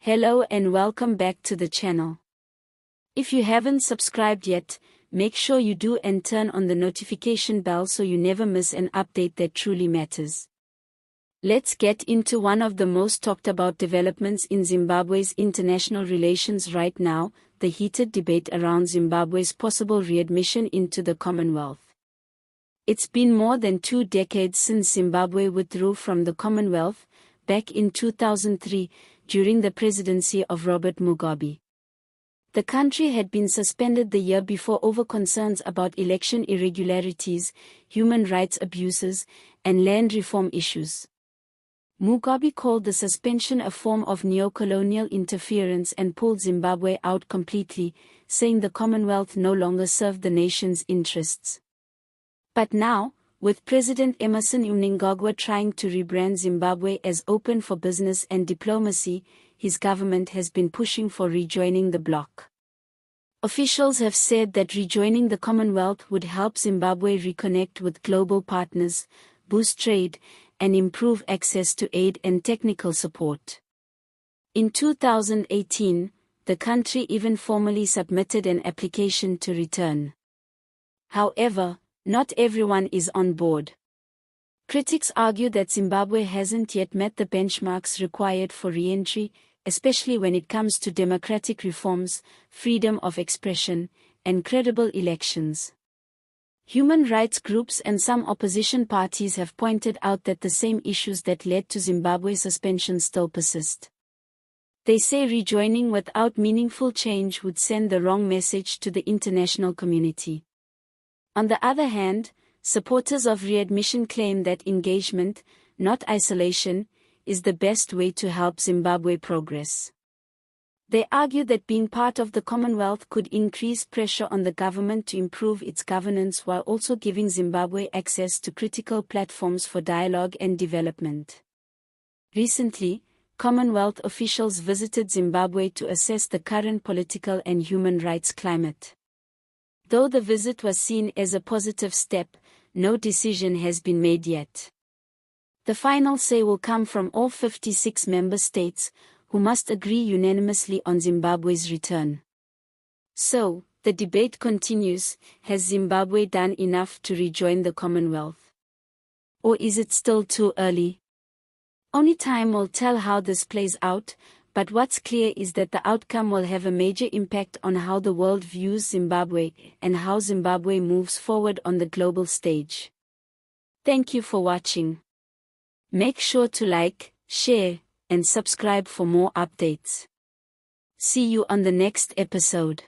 Hello and welcome back to the channel. If you haven't subscribed yet, make sure you do and turn on the notification bell so you never miss an update that truly matters. Let's get into one of the most talked about developments in Zimbabwe's international relations right now, the heated debate around Zimbabwe's possible readmission into the Commonwealth. It's been more than 2 decades since Zimbabwe withdrew from the Commonwealth, back in 2003, during the presidency of Robert Mugabe. The country had been suspended the year before over concerns about election irregularities, human rights abuses, and land reform issues. Mugabe called the suspension a form of neo-colonial interference and pulled Zimbabwe out completely, saying the Commonwealth no longer served the nation's interests. But now, with President Emmerson Mnangagwa trying to rebrand Zimbabwe as open for business and diplomacy, his government has been pushing for rejoining the bloc. Officials have said that rejoining the Commonwealth would help Zimbabwe reconnect with global partners, boost trade, and improve access to aid and technical support. In 2018, the country even formally submitted an application to return. However, not everyone is on board. Critics argue that Zimbabwe hasn't yet met the benchmarks required for re-entry, especially when it comes to democratic reforms, freedom of expression, and credible elections. Human rights groups and some opposition parties have pointed out that the same issues that led to Zimbabwe's suspension still persist. They say rejoining without meaningful change would send the wrong message to the international community. On the other hand, supporters of readmission claim that engagement, not isolation, is the best way to help Zimbabwe progress. They argue that being part of the Commonwealth could increase pressure on the government to improve its governance while also giving Zimbabwe access to critical platforms for dialogue and development. Recently, Commonwealth officials visited Zimbabwe to assess the current political and human rights climate. Though the visit was seen as a positive step, no decision has been made yet. The final say will come from all 56 member states, who must agree unanimously on Zimbabwe's return. So, the debate continues: has Zimbabwe done enough to rejoin the Commonwealth? Or is it still too early? Only time will tell how this plays out, but what's clear is that the outcome will have a major impact on how the world views Zimbabwe and how Zimbabwe moves forward on the global stage. Thank you for watching. Make sure to like, share, and subscribe for more updates. See you on the next episode.